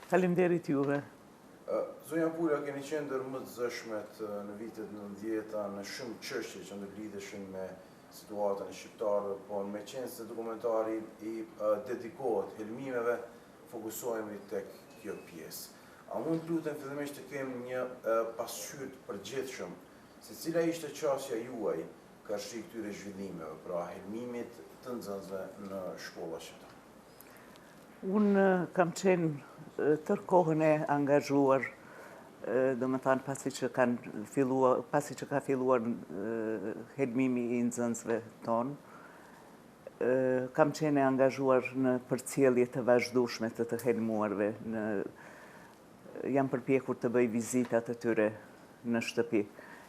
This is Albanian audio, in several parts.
Faleminderit juve. Zonja Pula, keni qenë më të zëshmet në vitet 90-ta në shumë çështje që ndërlidheshin me situatën e shqiptarëve, po me qenë se dokumentari i dedikohet helmimeve, fokusohemi tek kjo pjesë. A mund të lutem fillimisht të kemi një pasqyrë të përgjithshëm se cila ishte qasja juaj karshi këtyre zhvillimeve, pra helmimit të nxënësve në shkolla shqiptare? Unë kam qenë tërë kohën e angazhuar, do më thanë pasi që ka filluar helmimi i nxënësve tonë, kam qenë e angazhuar në përcjellje të vazhdueshme të helmuarve. Jam përpjekur të bëj vizitat të tyre në shtëpi.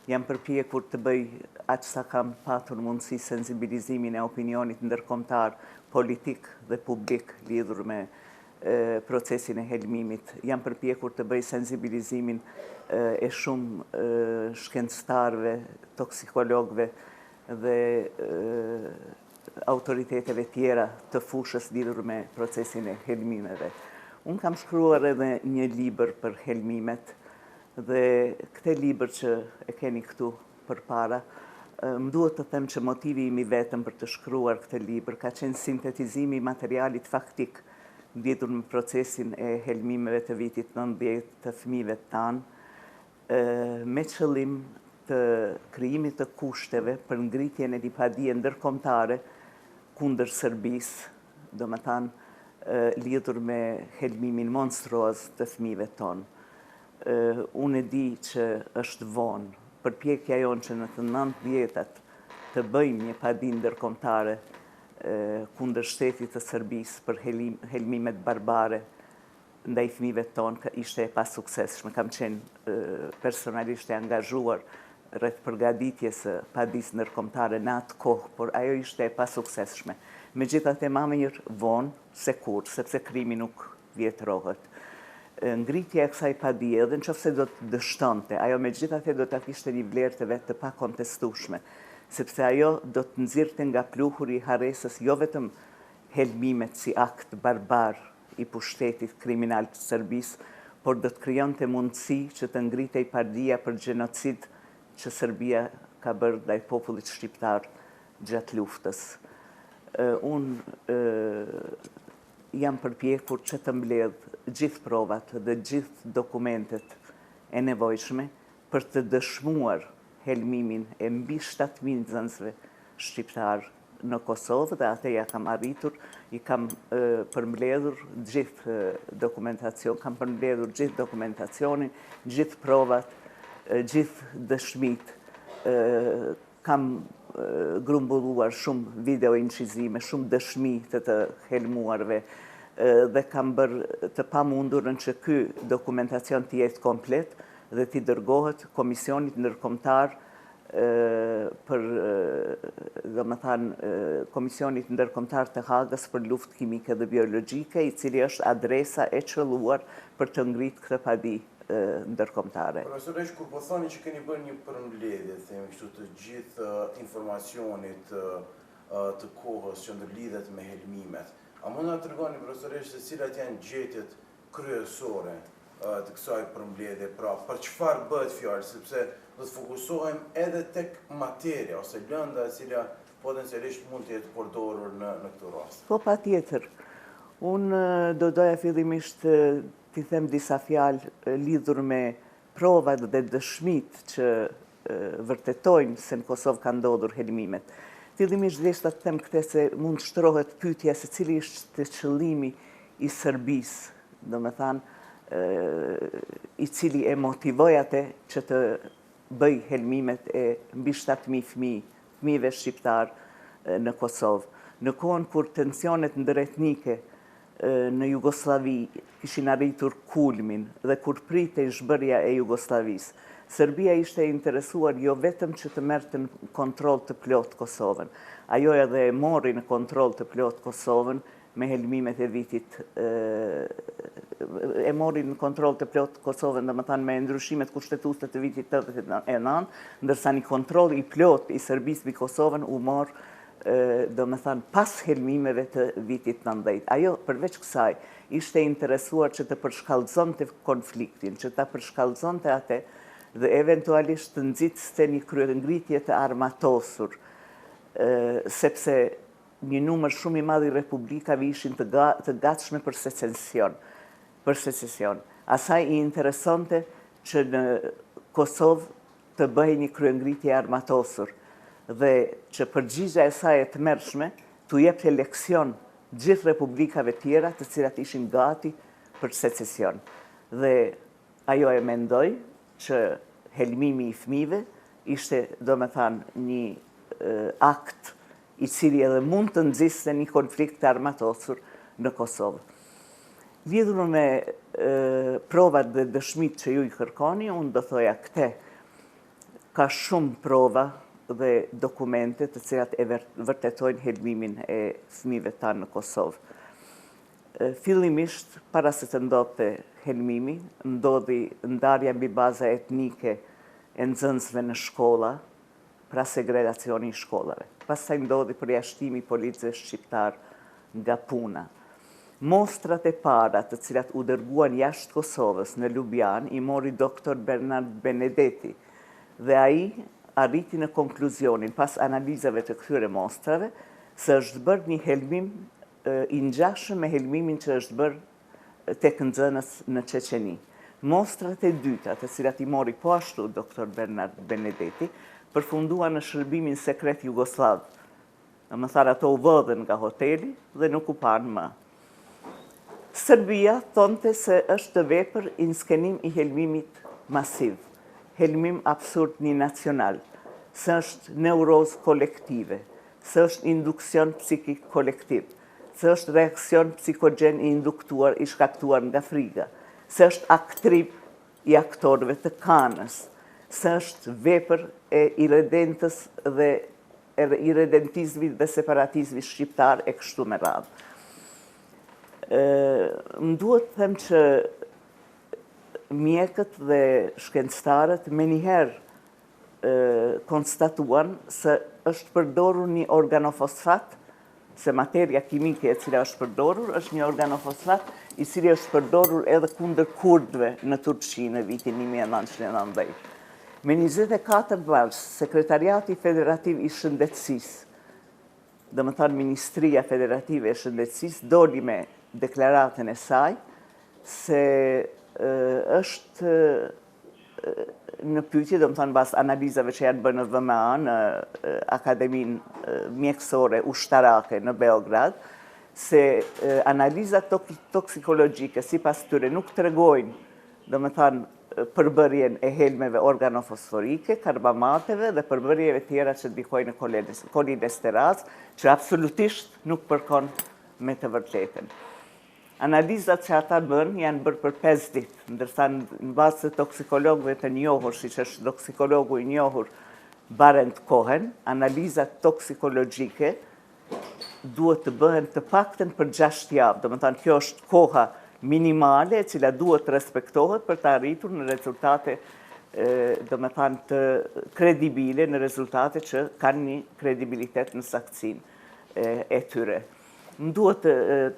Jam përpjekur të bëj aq sa kam patur mundësi sensibilizimin e opinionit ndërkombëtar, politik dhe publik lidhur me procesin e helmimit. Jam përpjekur të bëj sensibilizimin e shumë shkencëtarëve, toksikologëve dhe autoriteteve tjera të fushës lidhur me procesin e helmimeve. Unë kam shkruar edhe një libër për helmimet dhe këtë libër që e keni këtu përpara, më duhet të them që motivi im i vetëm për të shkruar këtë libër ka qenë sintetizimi i materialit faktik lidhur me procesin e helmimeve të vitit 90 të fëmijëve tanë, me qëllim të krijimit të kushteve për ngritjen e një padije ndërkombëtare kundër Serbisë, domethënë lidhur me helmimin monstruoz të fëmijëve tonë. Unë e di që është vonë, përpjekja jonë që në të 90-tat të bëjmë një padi ndërkombëtare kundër shtetit të Serbisë për helmimet barbare ndaj fëmijëve tonë ishte e pasuksesshme. Kam qenë personalisht e angazhuar rreth përgatitjes së padisë ndërkombëtare në atë kohë, por ajo ishte e pasuksesshme. Megjithatë më mirë vonë se kurrë, sepse krimi nuk vjetërohet. Ngritja e kësaj padije, edhe nëse do të dështonte, ajo megjithatë do ta kishte një vlerë të vet të pakontestueshme, sepse ajo do të nxirrte nga pluhuri i harresës jo vetëm helmimet si akt barbar i pushtetit kriminal të Serbisë, por do të krijonte mundësi që të ngritej padia për gjenocid që Serbia ka bërë ndaj popullit shqiptar gjatë luftës. Unë jam përpjekur që të mbledh gjithë provat dhe gjithë dokumentet e nevojshme për të dëshmuar helmimin e mbi 7.000 nxënësve shqiptar në Kosovë dhe atë ja kam arritur, i kam përmbledhur gjithë dokumentacionin, gjithë provat, gjithë dëshmit. Kam grumbulluar shumë video incizime, shumë dëshmi të helmuarve dhe kam bërë të pamundurën që ky dokumentacion të jetë komplet dhe t'i dërgohet Komisionit Ndërkombëtar për, domethënë, Komisionit Ndërkombëtar të Hagës për luftë kimike dhe biologjike, i cili është adresa e qelluar për të ngritur këtë padi ndërkombëtare. Profesoresh, kur po thoni që keni bërë një përmbledhje, themi kështu, të gjithë informacionit të kohës që ndërlidhet me helmimet, a mund na tregoni, profesoresh, se cilat janë gjetjet kryesore të kësaj përmbledhje, pra për çfarë bëhet fjalë, sepse do të fokusohem edhe tek materia ose lënda e cila potencialisht mund të jetë përdorur në këtë rast. Po, patjetër. Unë do doja fillimisht t'i them disa fjalë lidhur me provat dhe dëshmit që vërtetojnë se në Kosovë ka ndodhur helmimet. Fillimisht deshta të them këtë se mund të shtrohet pyetja se cili është qëllimi i Serbisë, domethënë i cili e motivoi atë që të bëj helmimet e mbi 7.000 fëmijëve shqiptar në Kosovë. Në kohën kur tensionet ndëretnike në Jugosllavi kishin arritur kulmin dhe kur pritej zhbërja e Jugosllavisë, Serbia ishte interesuar jo vetëm që të merrte në kontroll të plot Kosovën, ajo edhe e mori në kontroll të plot Kosovën me helmimet e vitit, e mori në kontroll të plot Kosovën, domethënë me ndryshimet kushtetuese të vitit 89, ndërsa një kontroll i plot i Serbisë mbi Kosovën u mor do me thënë, pas helmimeve të vitit 90. Ajo, përveç kësaj, ishte interesuar që të përshkallëzon të konfliktin, që të përshkallëzon të atë dhe eventualisht të nxitste një kryengritje të armatosur, sepse një numër shumë i madh i republikave ishin të gatshme për secesion. Asaj i interesonte që në Kosovë të bëhej një kryengritje armatosur dhe që përgjigja e saj e tmerrshme t'u jepte leksion gjithë republikave tjera të cilat ishin gati për secesion. Dhe ajo e mendoi që helmimi i fëmijëve ishte, domethënë, një akt i cili edhe mund të nxiste një konflikt armatosur në Kosovë. Lidhur me provat dhe dëshmit që ju i kërkoni, unë do thoja këte ka shumë prova dhe dokumente të cilat e vërtetojnë helmimin e fëmijëve tanë në Kosovë. Fillimisht, para se të ndodhte helmimi, ndodhi ndarja mbi baza etnike e nxënësve në shkolla, pra segregacioni i shkollave. Pastaj ndodhi përjashtimi i policëve shqiptar nga puna. Mostrat e para të cilat u dërguan jashtë Kosovës në Ljubljanë i mori doktor Bernard Benedetti dhe ai arriti në konkluzionin pas analizave të këtyre mostrave se është bërë një helmim i ngjashëm me helmimin që është bërë tek nxënës në Çeçeni. Mostrat e dyta, të cilat i mori po ashtu doktor Bernard Benedetti, përfunduan në shërbimin sekret jugoslav. Domethënë ato u vëdhen nga hoteli dhe nuk u panë më. Serbia thonte se është vepër i skenim i helmimit masiv, helmim absurd një nacional, së është neuroz kolektive, së është induksion psikik kolektiv, së është reakcion psikogen i induktuar, i shkaktuar nga friga, së është aktrib i aktorëve të Kanës, së është vepër e irredentës dhe irredentizmit dhe separatizmit shqiptar e kështu me radhë. Më duhet të them që mjekët dhe shkencëtarët menjëherë konstatuan se është përdorur një organofosfat, se materia kimike e cila është përdorur është një organofosfat i cili është përdorur edhe kundër kurdëve në Turqi në vitin 1990. Me 24 mars, Sekretariati Federativ i Shëndetësisë, domethënë Ministria Federative e Shëndetësisë, doli me deklaratën e saj se është në pyetje, domethënë pas analizave që janë bërë në VMA, në Akademinë Mjekësore Ushtarake në Beograd, se analizat toksikologjike sipas tyre nuk tregojnë, domethënë, përbërjen e helmeve organofosforike, karbamateve dhe përbërjeve tjera që ndikojnë në kolinesteraz, që absolutisht nuk përkon me të vërtetën. Analizat që ata bën janë bërë për 5 ditë, ndërsa në bazë të toksikologëve të njohur, siç është toksikologu i njohur Barend Cohen, analizat toksikologjike duhet të bëhen të paktën për 6 javë. Domethënë kjo është koha minimale e cila duhet të respektohet për të arritur në rezultate domethënë të kredibile, në rezultate që kanë një kredibilitet në saktësinë e tyre. Më duhet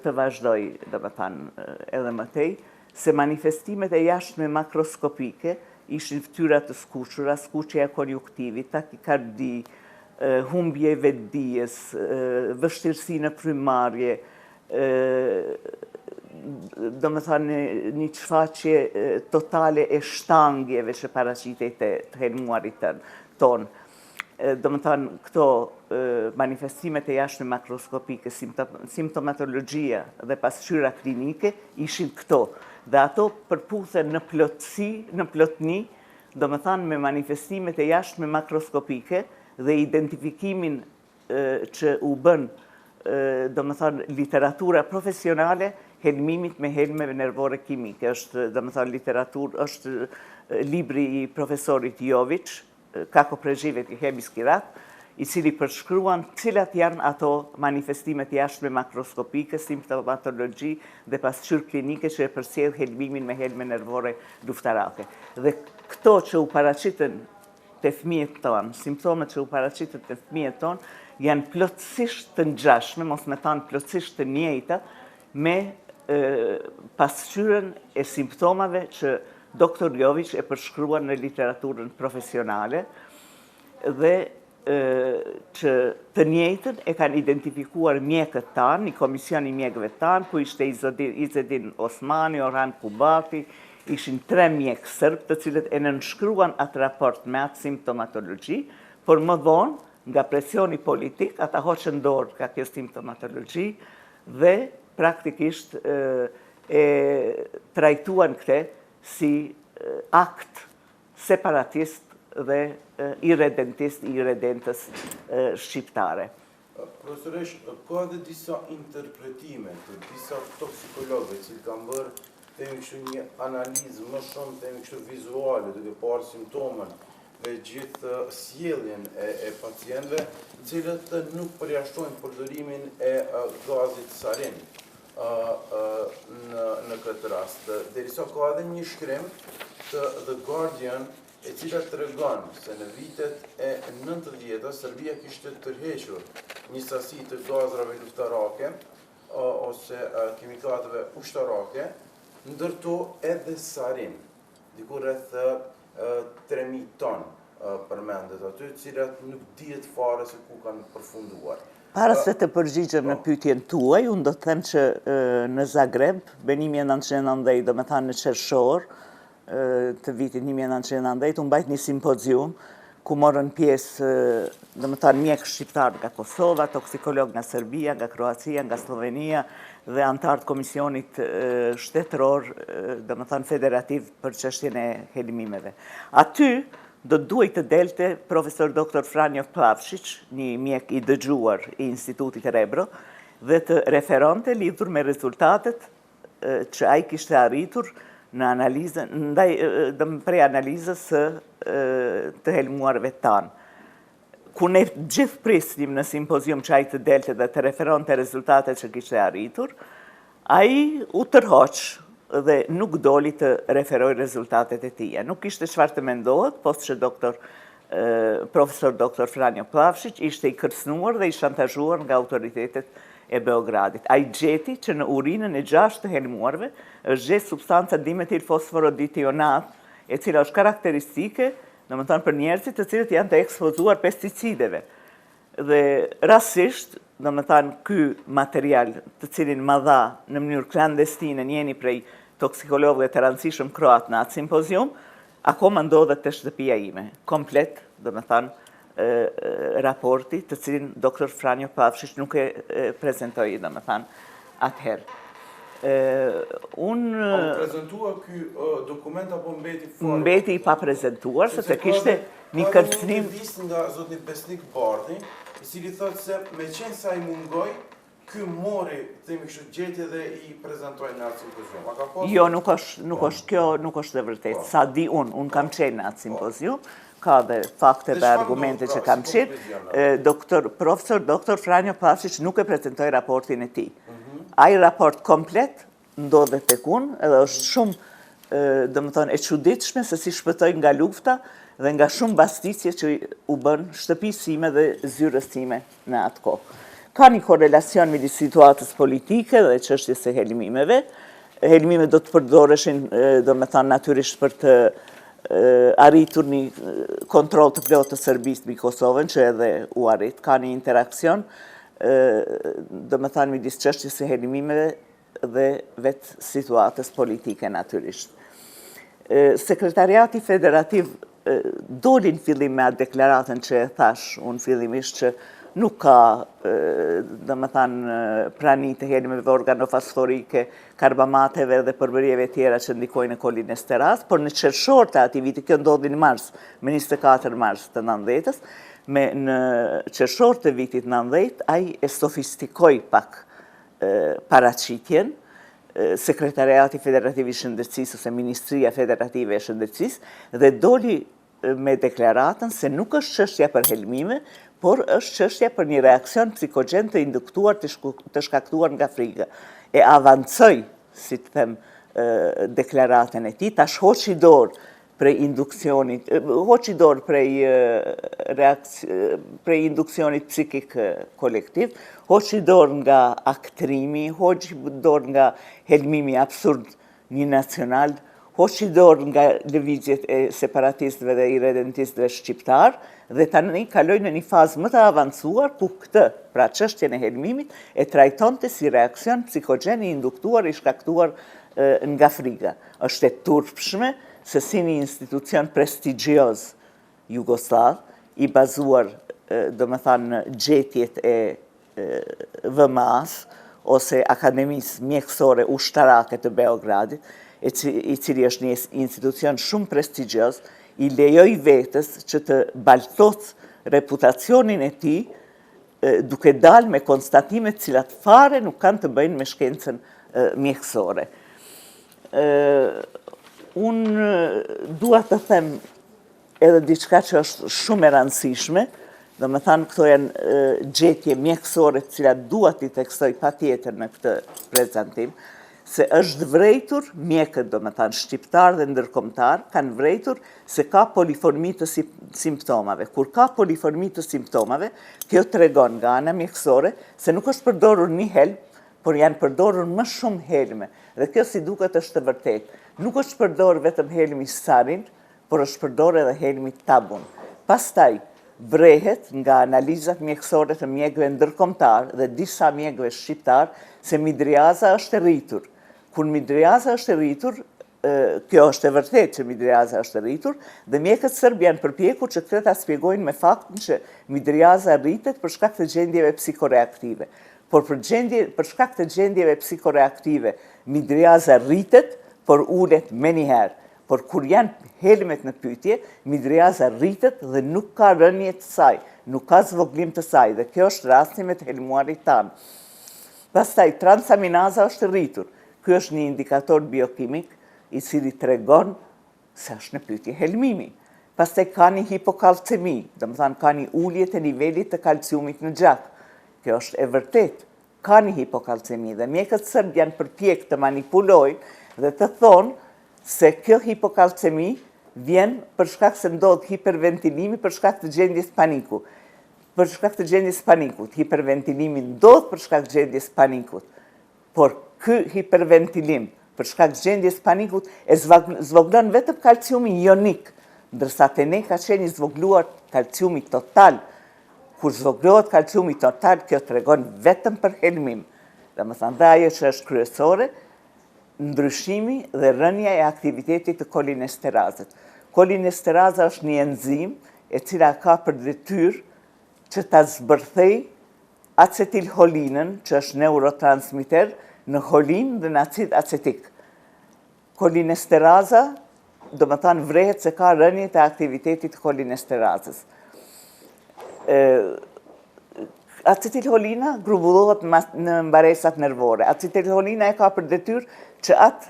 të vazhdoj, domethënë, edhe më tej, se manifestimet e jashtme makroskopike ishin fytyra të skuqura, skuqja e konjuktivit, takikardi, humbje e vetdijes, vështirësi në frymarrje, domethënë një shfaqje totale e shtangjeve që paraqitej të helmuarit tonë. Domethënë këto manifestimet e jashtme makroskopike, simptomatologjia dhe pasqyra klinike ishin këto. Dhe ato përputhen në plotësi, në plotni, domethënë me manifestimet e jashtme makroskopike dhe identifikimin që u bën, domethënë literatura profesionale helmimit me helmeve nervore kimike. Është domethënë literaturë, është libri i profesorit Jović, Kako preživjeti hemijski rat, i cili përshkruan cilat janë ato manifestimet jashtme makroskopike, simptomatologji dhe pasqyrë klinike që e përsjell helmimin me helme nervore luftarake. Dhe këto që u paraqiten të fëmijët tonë, simptomet që u paraqiten të fëmijët tonë, janë plotësisht të ngjashme, mos me thanë plotësisht të njëjta, me pasqyrën e simptomave që Dr. Jović e përshkruan në literaturën profesionale dhe që të njëjtën e kanë identifikuar mjekët tanë, një komision i mjekëve tanë, ku ishte Izedin Osmani, Orhan Kubati, ishin 3 mjekë sërbë të cilët e nënshkruan atë raport me atë simptomatologji, por më vonë, nga presioni politik, ata hoqën dorë ka kjo simptomatologji dhe praktikisht e trajtuan këte si akt separatist dhe irredentist i irredentës shqiptare. Profesoresh, ka dhe disa interpretime të disa toksikologëve që kanë bërë themi kështu një analizë më shumë themi kështu vizuale, duke parë simptomën dhe gjithë sjelljen e pacientëve, cilët nuk përjashtojnë përdorimin e gazit sarin në këtë rast. Derisa ka edhe një shkrim të The Guardian, e cila tregon se në vitet e 90-të Serbia kishte tërhequr një sasi të gazrave luftarake ose kimikateve ushtarake, ndërto edhe sarin, diku rreth 3.000 ton përmendet aty, cilat nuk dihet fare se ku kanë përfunduar. Para se të përgjigjem në pyetjen tuaj, unë do të them që në Zagreb, në 1990, do me thanë në qershor të vitit 1990, unë mbajt një simpozium ku morën pjesë, do me thanë mjekë shqiptar nga Kosova, toksikolog nga Serbia, nga Kroacia, nga Slovenia dhe antartë komisionit shtetëror, do me thanë federativ për çështjen e helmimeve. Aty do të duhet të delte profesor dr. Franjo Plavšić, një mjek i dëgjuar i Institutit Rebro, dhe të referonte lidhur me rezultatet që ai kishte arritur në analizën, prej analizës të helmuarve tanë. Ku ne gjithë prisnim në simpozium që ai të delte dhe të referonte rezultatet që kishte arritur, ai u tërhoq dhe nuk doli të referoj rezultatet e tija. Nuk ishte çfarë të mendohet, post që profesor dr. Franjo Plavšić ishte i kërcënuar dhe i shantazhuar nga autoritetet e Beogradit. Ai gjeti që në urinën e 6 të helmuarve është gjetë substanca dimetilfosforoditionat, e cila është karakteristike, domethënë për njerëzit të cilët janë të ekspozuar pesticideve. Dhe rastësisht, domethënë ky material të cilin ma dha në mënyrë klandestine njeni prej toksikologëve të rëndësishëm kroat në atë simpozium, akoma ndodhet të shtëpia ime, komplet, domethënë raporti të cilin dr. Franjo Plavšić nuk e prezentoi, domethënë atëherë. Unë prezentua ky dokument apo mbeti fare? Mbeti i pa prezentuar, se të kishte një kërcënim. Ka një list nga zotni Besnik Bardhi, i cili thotë se me qenë sa i mungoj, ky mori, themi kështu, gjetje dhe i prezentoi në atë simpozium. Jo, nuk është e vërtetë. Sa di unë kam qenë në atë simpozium, ka dhe fakte dhe argumente që kam qenë. Profesor dr. Franjo Plavšić nuk e prezentoi raportin e tij. Ai raport komplet ndodhet tek unë, edhe është shumë, domethënë, e çuditshme se si shpëtoi nga lufta dhe nga shumë bastisje që u bën shtëpisë sime dhe zyrës time në atë kohë. Ka një korelacion midis situatës politike dhe çështjes së helmimeve. Helmimet do të përdoreshin, domethënë, natyrisht për të arritur një kontroll të plotë të Serbisë mbi Kosovën, që edhe u arrit. Ka një interakcion, domethënë, midis çështjes së helmimeve dhe vetë situatës politike natyrisht. Sekretariati Federativ doli në fillim me atë deklaratën që e thash unë fillimisht, që nuk ka, domethënë, prani të helmimeve organofosforike, karbamateve dhe përbërjeve tjera që ndikojnë në kolin e Steras, por në qershor të atij viti, kjo ndodhi në mars, me 24 mars të 90-s, në qershor të vitit 90, ai e sofistikoi pak paraqitjen, Sekretariati Federativ i Shëndetësisë ose Ministria Federative e Shëndetësisë, dhe doli me deklaratën se nuk është çështja për helmime, por është çështja për një reakcion psikogjen të induktuar të shkaktuar nga frika. E avancoj, si të them, deklaratën e tij, tash hoqi dorë prej induksionit, hoqi dorë prej induksionit psikik kolektiv, hoqi dorë nga aktrimi, hoqi dorë nga helmimi absurd një nacional, hoqi dorë nga lëvizjet e separatistëve dhe irredentistëve shqiptar, dhe tani kaloj në një fazë më të avancuar ku këtë, pra çështjen e helmimit, e trajtonte si reakcion psikogjen i induktuar, i shkaktuar nga friga. Është e turpshme se si një institucion prestigjioz jugoslav, i bazuar, do më thanë, në gjetjet e VMA-s, ose Akademisë Mjekësore Ushtarake të Beogradit, i cili është një institucion shumë prestigjioz, i lejoj vetës që të baltoc reputacionin e tij, duke dalë me konstatimet cilat fare nuk kanë të bëjnë me shkencën mjekësore. Unë dua të them edhe diçka që është shumë e rëndësishme, do më thanë këto janë gjetje mjekësore të cilat dua t'i tekstoj patjetër në këtë prezantim, se është vrejtur, mjekët do më thanë shqiptar dhe ndërkombëtar, kanë vrejtur se ka poliformi të simptomave. Kur ka poliformi të simptomave, kjo tregon nga ana mjekësore se nuk është përdorur një helm, por janë përdorur më shumë helme. Dhe kjo si duket është të vërtet. Nuk është përdorur vetëm helmi sarin, por është përdorur edhe helmi tabun. Pastaj, vrehet nga analizat mjekësore të mjekëve ndërkombëtar dhe disa mjekëve shqiptar se midriaza është e rritur. Kur midriaza është e rritur, kjo është e vërtet që midriaza është e rritur, dhe mjekët sërbë janë përpjekur që këtë ta shpjegojnë me faktin që midriaza rritet për shkak të gjendjeve psikoreaktive. Por për shkak të gjendjeve psikoreaktive, midriaza rritet, por ulet me njëherë. Por kur janë helmet në pyetje, midriaza rritet dhe nuk ka rënje të saj, nuk ka zvoglim të saj, dhe kjo është rasti me të helmuarit tanë. Pastaj, transaminaza është rritur. Ky është një indikator biokimik i cili tregon se është në pyetje helmimi. Pastaj ka një hipokalcemi, do të thonë ka një ulje të nivelit të kalciumit në gjak. Kjo është e vërtet. Ka një hipokalcemi dhe mjekët sërbë janë përpjek të manipulojnë dhe të thonë se kjo hipokalcemi vjen për shkak se ndodh hiperventilimi për shkak të gjendjes paniku. Për shkak të gjendjes panikut, hiperventilimi ndodh për shkak të gjendjes panikut. Por ky hiperventilim për shkak të gjendjes panikut e zvoglon vetëm kalciumi ionik, ndërsa te ne ka qenë i zvogluar kalciumi total. Kur zvoglohet kalciumi total, kjo tregon vetëm për helmim. Domethënë, dhe ajo që është kryesore, ndryshimi dhe rënja e aktivitetit të kolinesterazit. Kolinesteraza është një enzim e cila ka për detyrë që ta zbërthej acetilholinën, që është neurotransmiter, në holin dhe në acid acetik. Kolinesteraza, do më thanë vrehet se ka rënje të aktivitetit kolinesterazës. Acetilholina grumbullohet në mbaresat nervore. Acetilholina e ka për detyrë që atë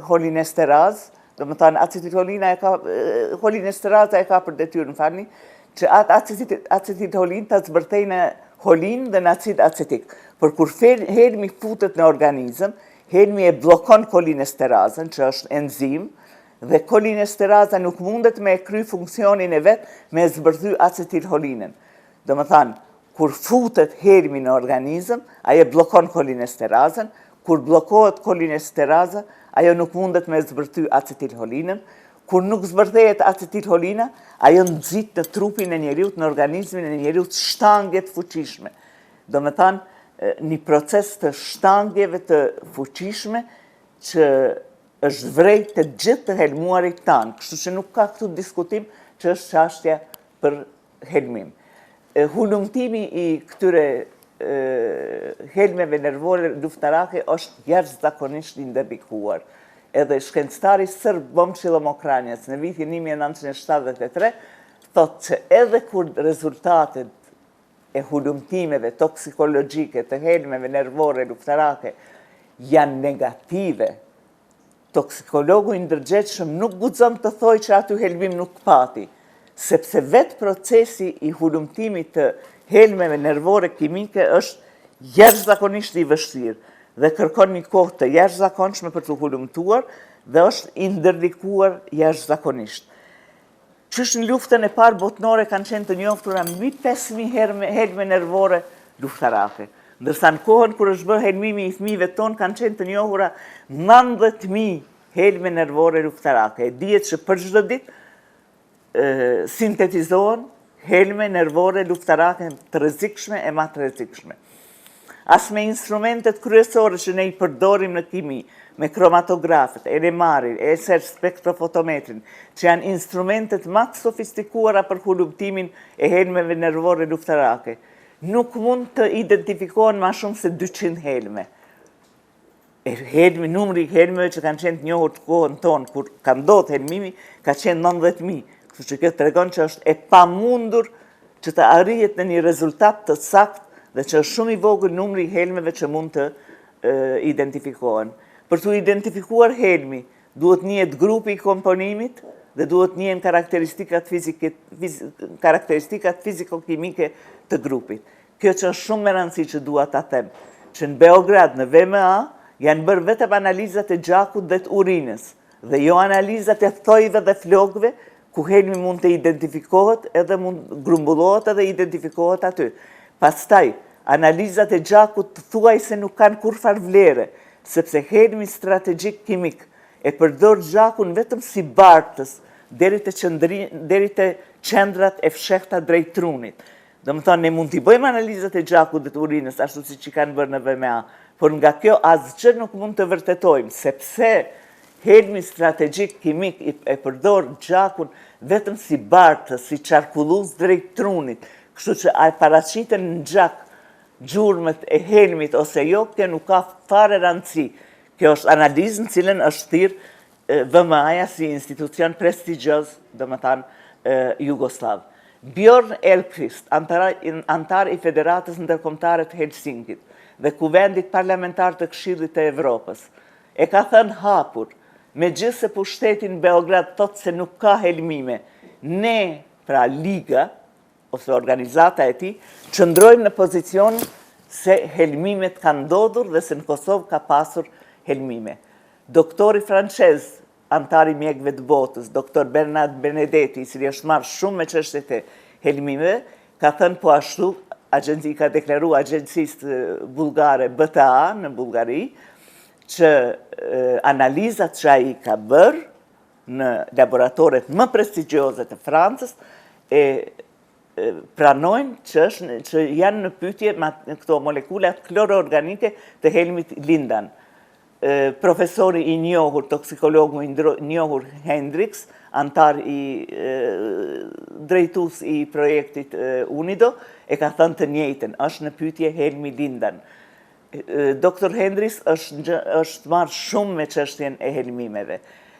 holinesterazë, do më thanë holinesteraza e ka për detyrë, që atë acetilholin të zbërthej në holin dhe në acid acetik. Por kur helmi futet në organizëm, helmi e blokon kolinesterazën, që është enzim, dhe kolinesteraza nuk mundet me kry funksionin e vetë me zbërthy acetilholinën. Do më thanë, kur futet helmi në organizëm, ajo blokon kolinesterazën, kur blokohet kolinesteraza, ajo nuk mundet me zbërthy acetilholinën, kur nuk zbërthejet acetilholina, ajo nxit në trupin e njeriut, në organizmin e njeriut shtangje të fuqishme. Do më thanë, një proces të shtangjeve të fuqishme që është vrejt të gjithë të helmuarit tanë, kështu që nuk ka këtu diskutim që është çështja për helmim. Hulumtimi i këtyre helmeve nervore luftarake është jashtëzakonisht i ndërlikuar. Edhe shkencëtari sërb Momçilo Mokranjac në vitin 1973 thotë që edhe kur rezultatet e hulumtimeve toksikologjike të helmeve nervore luftarake janë negative, toksikologu i ndërgjegjshëm nuk guxon të thojë që aty helmim nuk pati, sepse vetë procesi i hulumtimit të helmeve nervore kimike është jashtëzakonisht i vështirë dhe kërkon një kohë të jashtëzakonshme për të hulumtuar dhe është i ndërlikuar jashtëzakonisht. Qysh në luftën e parë botnore kanë qenë të njoftura mbi 5.000 helme nervore luftarake, ndërsa në kohën kur është bërë helmimi i fëmijëve tonë kanë qenë të njohura 90.000 helme nervore luftarake. E dihet që për çdo ditë sintetizohen helme nervore luftarake të rrezikshme e më të rrezikshme. As me instrumentet kryesore që ne i përdorim në kimi, me kromatografët, NMR-in, spektrofotometrin, që janë instrumentet më të sofistikuara për hulumtimin e helmeve nervore luftarake, nuk mund të identifikohen më shumë se 200 helme. Numri i helmeve që kanë qenë të njohur të kohën tonë, kur ka ndodhur helmimi, ka qenë 90.000. Kështu që kjo tregon që është e pamundur që të arrihet në një rezultat të saktë dhe që është shumë i vogël numri i helmeve që mund të identifikohen. Për të identifikuar helmi, duhet njihet grupi i komponimit dhe duhet njihen karakteristikat fiziko-kimike të grupit. Kjo që është shumë me rëndësi që dua ta them, që në Beograd, në VMA, janë bërë vetëm analizat e gjakut dhe të urinës, dhe jo analizat e thojve dhe flokëve, ku helmi mund të identifikohet edhe mund grumbullohet edhe identifikohet aty. Pastaj, analizat e gjakut të thuaj se nuk kanë kurfar vlere, sepse helmi strategjik kimik e përdor gjakun vetëm si bartës deri te qendrat e fshehta drejt trunit. Domethënë ne mund t'i bëjmë analizat e gjakut dhe të urinës ashtu siç i kanë bërë në VMA, por nga kjo asgjë nuk mund të vërtetojmë, sepse helmi strategjik kimik e përdor gjakun vetëm si bartës, si qarkullues drejt trunit, kështu që ai paraqiten në gjak gjurmët e helmit ose jo, kjo nuk ka fare rëndësi. Kjo është analizë në cilën është thirrë VMA-ja si institucion prestigjioz, domethënë jugoslav. Bjorn Elkvist, antar i Federatës Ndërkombëtare të Helsinkit dhe Kuvendit Parlamentar të Këshillit të Evropës, e ka thënë hapur, megjithëse pushteti në Beograd thotë se nuk ka helmime, ne, pra Liga ose organizata e tij, qëndrojmë në pozicion se helmimet kanë ndodhur dhe se në Kosovë ka pasur helmime. Doktori francez, antari mjekëve të botës, doktor Bernard Benedetti, i cili është marrë shumë me çështjet e helmimeve, ka thënë po ashtu, ka deklaruar agjencisë bullgare BTA në Bullgari, që analizat që ai ka bërë në laboratoret më prestigjioze të Francës e pranojnë që janë në pyetje këto molekulat kloroorganike të helmit lindan. Profesori i njohur, toksikologu i njohur Hendrix, antar i drejtues i projektit UNIDO, e ka thënë të njëjtën, është në pyetje helmi lindan. Dr. Hendrix është marrë shumë me çështjen e helmimeve.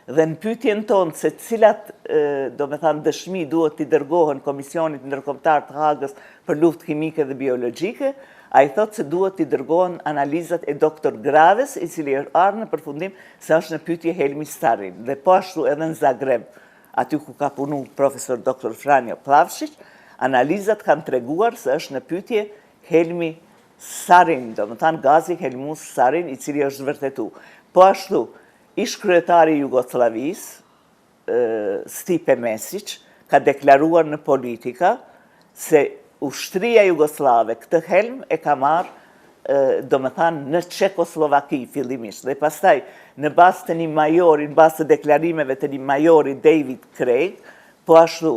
Dhe në pyetjen tonë se cilat dëshmi duhet t'i dërgohen Komisionit Ndërkombëtar të Hagës për luftë kimike dhe biologjike, ai thotë se duhet t'i dërgohen analizat e Dr. Graves, i cili është ardhur në përfundim se është në pyetje helmi starin. Dhe po ashtu edhe në Zagreb, aty ku ka punu profesor Dr. Franjo Plavšić, analizat kanë treguar se është në pyetje helmi sarin, domethënë gazi helmus sarin, i cili është vërtetu. Po ashtu, ish kryetari i Jugosllavisë, Stipe Mesić, ka deklaruar në Politika se ushtria jugoslave këtë helm e ka marrë, domethënë në Çekoslovaki fillimisht. Dhe pastaj në bazë të një majori, në bazë të deklarimeve të një majori David Craig, po ashtu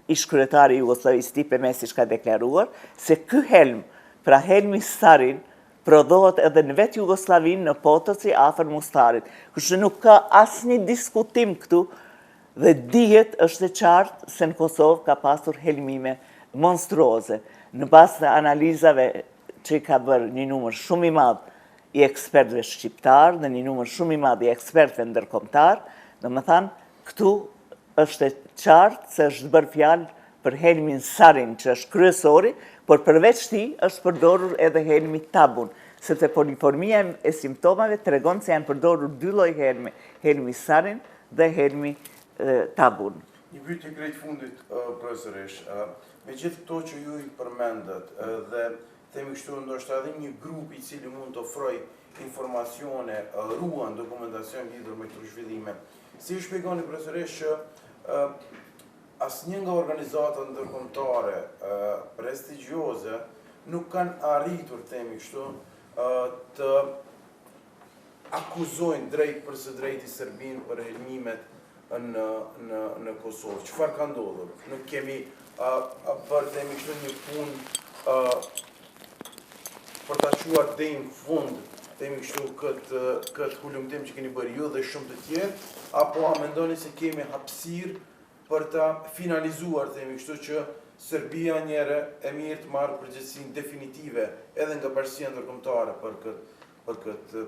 ish kryetari i Jugosllavisë Stipe Mesić ka deklaruar se ky helm, pra helmi Starin, prodhohet edhe në vetë Jugoslavinë në Potoci afër Mostarit. Kështu nuk ka asnjë diskutim këtu dhe dihet është e qartë se në Kosovë ka pasur helmime monstruoze. Në bazë të analizave që i ka bërë një numër shumë i madh i ekspertëve shqiptar dhe një numër shumë i madh i ekspertëve ndërkombëtar, domethënë këtu është e qartë se është bërë fjalë për helmin Sarin, që është kryesori, por përveç tij është përdorur edhe helmi Tabun, sepse poliformia e simptomave tregon se janë përdorur dy lloj helmi, helmi Sarin dhe helmi Tabun. Një pyetje krejt fundit, profesorish, me gjithë këto që ju i përmendet dhe themi kështu ndoshta edhe një grup i cili mund të ofrojë informacione, ruan dokumentacion lidhur me këto zhvillime. Si shpjegoni profesoresh që asnjë nga organizatat ndërkombëtare prestigjioze nuk kanë arritur, themi kështu, të akuzojnë drejt për së drejti Serbinë për helmimet në Kosovë. Çfarë ka ndodhur? Nuk kemi bërë, themi kështu, një punë për ta quar deri në fund, themi kështu, këtë hulumtim që keni bërë ju dhe shumë të tjerë, apo a mendoni se kemi hapësirë për ta finalizuar, themi kështu, që Serbia njëherë e mirë të marrë përgjegjësinë definitive edhe nga bashkia ndërkombëtare për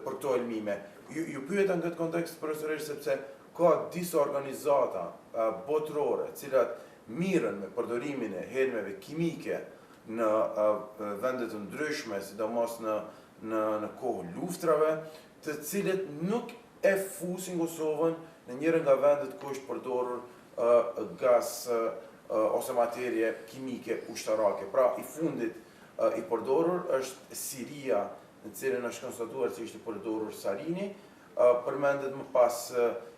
këto helmime. Ju pyeta në këtë kontekst profesoresh sepse ka disa organizata botërore, të cilat mirën me përdorimin e helmeve kimike në vende të ndryshme, sidomos në kohë luftrave, të cilët nuk e fusin Kosovën në njëra nga vendet ku është përdorur gaz ose materie kimike ushtarake. Pra, i fundit i përdorur është Siria, në cilën është konstatuar se ishte përdorur sarini, përmendet më pas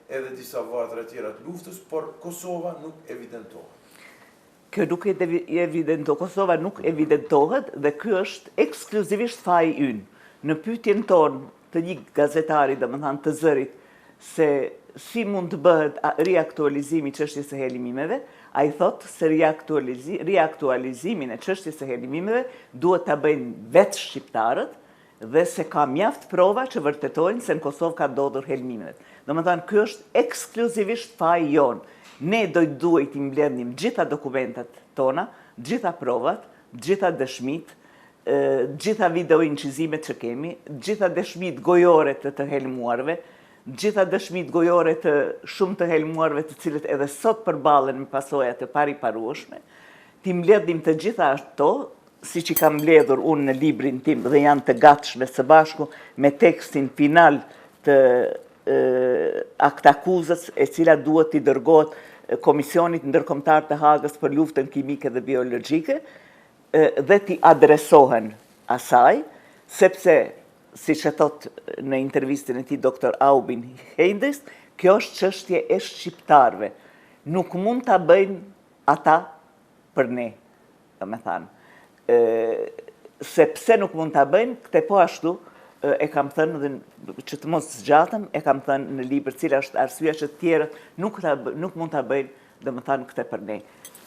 edhe disa vatra tjera të luftës, por Kosova nuk evidentohet. Kjo nuk evidentohet, Kosova nuk evidentohet dhe kjo është ekskluzivisht faji ynë. Në pyetjen tonë të një gazetari, domethënë të zërit, se si mund të bëhet riaktualizimi i çështjes së helmimeve, ai thotë se riaktualizimin e çështjes së helmimeve duhet ta bëjnë vetë shqiptarët dhe se ka mjaft prova që vërtetojnë se në Kosovë ka ndodhur helmimet. Domethënë ky është ekskluzivisht faji jon. Ne duhet të mbledhnim gjitha dokumentat tona, gjitha provat, gjitha dëshmitë, gjitha video incizimet që kemi, gjitha dëshmitë gojore të helmuarve, gjitha dëshmitë gojore të shumë të helmuarve të cilët edhe sot përballen me pasoja të pariparueshme, ti mbledhim të gjitha ato, siç i kam mbledhur unë në librin tim dhe janë të gatshme së bashku me tekstin final të aktakuzës e cila duhet t'i dërgohet Komisionit Ndërkombëtar të Hagës për luftën kimike dhe biologjike dhe t'i adresohen asaj, sepse siç e thot në intervistën e tij doktor Aubin Heindis, kjo është çështje e shqiptarëve. Nuk mund ta bëjnë ata për ne, domethënë. Sepse nuk mund ta bëjnë, këtë po ashtu e kam thënë dhe që të mos zgjatëm, e kam thënë në libër cila është arsyeja që të tjerët nuk mund ta bëjnë, domethënë këtë për ne.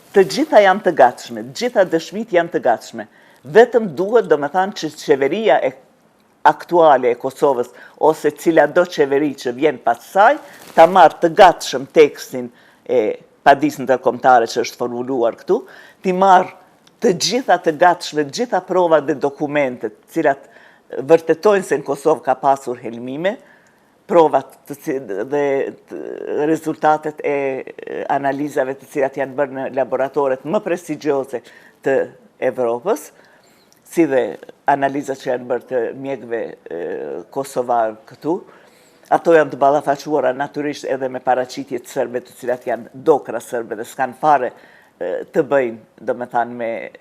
Të gjitha janë të gatshme, të gjitha dëshmitë janë të gatshme. Vetëm duhet, domethënë, që qeveria aktuale e Kosovës ose cila do qeveri që vjen pas saj, ta marrë të gatshëm tekstin e padisë ndërkombëtare që është formuluar këtu, ti marrë të gjitha të gatshme, të gjitha provat dhe dokumentet, cilat vërtetojnë se në Kosovë ka pasur helmime, provat dhe rezultatet e analizave të cilat janë bërë në laboratoret më prestigjioze të Evropës, si dhe analizat që janë bërë të mjekëve kosovar këtu. Ato janë të ballafaquara natyrisht edhe me paraqitje të serbe të cilat janë dokra serbe dhe s'kan fare të bëjnë, domethënë me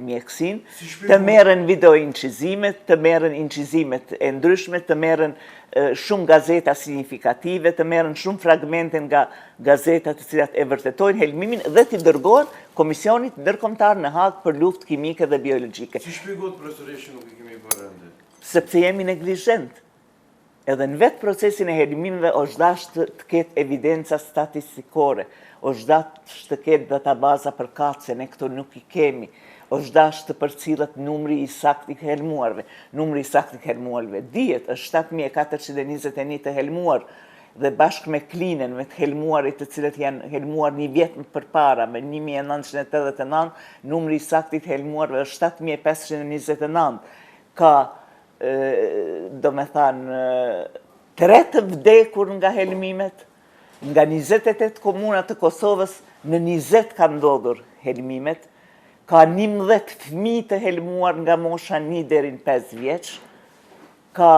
mjekësinë, të merren video incizimet, të merren incizimet e ndryshme, të merren shumë gazeta signifikative, të merren shumë fragmente nga gazetat të cilat e vërtetojnë helmimin dhe t'i dërgohen Komisionit Ndërkombëtar në Hagë për luftë kimike dhe biologjike. Si shpjegohet profesoresh nuk i kemi bërë ende? Sepse jemi neglizhent. Edhe në vetë procesin e helmimeve është dashur të ketë evidenca statistikore, është dashur të ketë databaza për kacje, ne këto nuk i kemi. Është dashur të përcillet numri i saktë i helmuarve. Numri i saktë i helmuarve dihet është 7421 të helmuar dhe bashkë me Klinën, me të helmuarit të cilët janë helmuar një vjet më përpara, me 1989, numri i saktë i helmuarve është 7529. Ka domethënë 3 të vdekur nga helmimet, nga 28 komuna të Kosovës, në 20 ka ndodhur helmimet, ka 11 fëmijë të helmuar nga mosha 1 deri në 5 vjeç, ka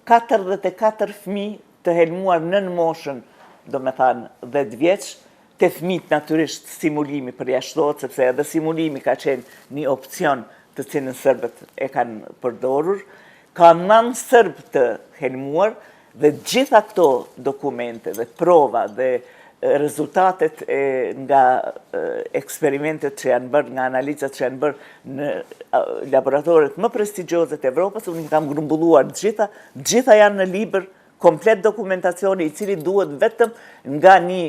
44 fëmijë të helmuar nën moshën, domethënë 10 vjeç, të fëmijët natyrisht simulimi përjashtohet, sepse edhe simulimi ka qenë një opcion të cilën serbët e kanë përdorur, ka nën sërb të helmuar dhe gjitha këto dokumente dhe prova dhe rezultatet nga eksperimentet që janë bërë, nga analizat që janë bërë në laboratoret më prestigjioze të Evropës, unë i kam grumbulluar gjitha janë në libër, komplet dokumentacioni i cili duhet vetëm nga një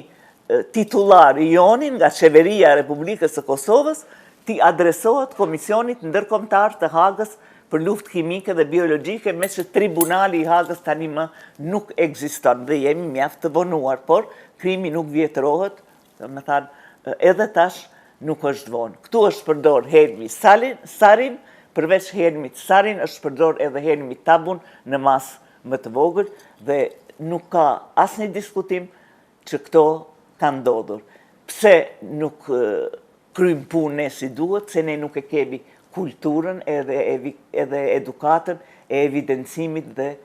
titular i jonin, nga Qeveria e Republikës së Kosovës, ti adresohet Komisionit Ndërkombëtar të Hagës për luftë kimike dhe biologjike, me që tribunali i Hagës tani më nuk ekziston dhe jemi mjaft të vonuar, por krimi nuk vjetërohet, me thanë, edhe tash nuk është vonë. Këtu është përdor Helmi Sarin, përveç Helmit Sarin është përdor edhe Helmi Tabun në masë më të vogël dhe nuk ka asnjë diskutim që këto kanë ndodhur. Pse nuk kryjmë punë ne si duhet, se ne nuk e kemi kulturën edhe edukatën e evidencimit dhe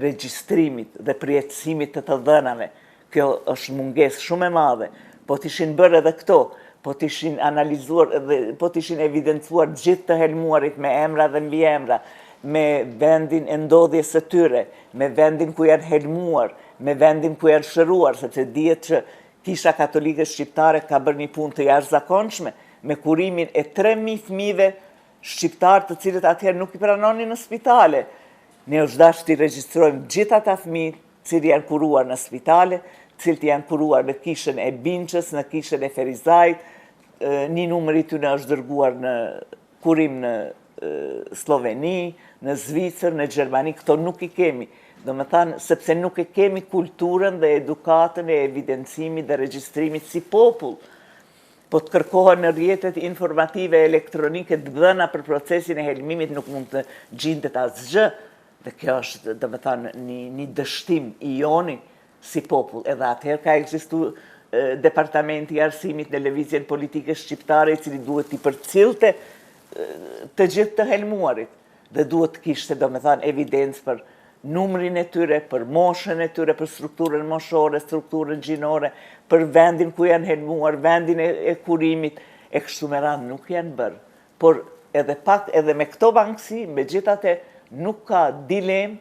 regjistrimit dhe përjetësimit të dhënave. Kjo është mungesë shumë e madhe, po t'ishin bërë edhe këto, po t'ishin analizuar dhe po t'ishin evidencuar gjithë të helmuarit me emra dhe mbi emra, me vendin e ndodhjes së tyre, me vendin ku janë helmuar, me vendin ku janë shëruar, sepse dihet që Kisha Katolike Shqiptare ka bërë një punë të jashtëzakonshme me kurimin e 3.000 fëmijëve shqiptar të cilët atëherë nuk i pranonin në spitale. Ne është dashur t'i regjistrojmë gjithë ata fëmijë cilët janë kuruar në spitale, cilët janë kuruar në kishën e Binqës, në kishën e Ferizajt, një numër i tyre është dërguar në kurim në Sloveni, në Zvicër, në Gjermani, këto nuk i kemi. Do me thanë, sepse nuk e kemi kulturën dhe edukatën e evidencimit dhe regjistrimit si popull. Po të kërkohen në rrjetet informative elektronike të dhëna për procesin e helmimit nuk mund të gjendet asgjë. Dhe kjo është, do me thanë, një dështim i joni si popull. Edhe atëherë ka ekzistuar Departamenti i Arsimit në lëvizjen politike shqiptare, i cili duhet t'i përcillte të gjithë të helmuarit. Dhe duhet të kishte, do me thanë, evidencë për numrin e tyre, për moshën e tyre, për strukturën moshore, strukturën gjinore, për vendin ku janë helmuar, vendin e kurimit, e kështu me radhë nuk janë bërë. Por edhe me këto bankësi, megjithatë nuk ka dilemë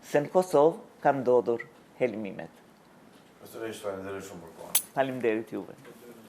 se në Kosovë kanë ndodhur helmimet. Faleminderit shumë për kohën. Faleminderit juve.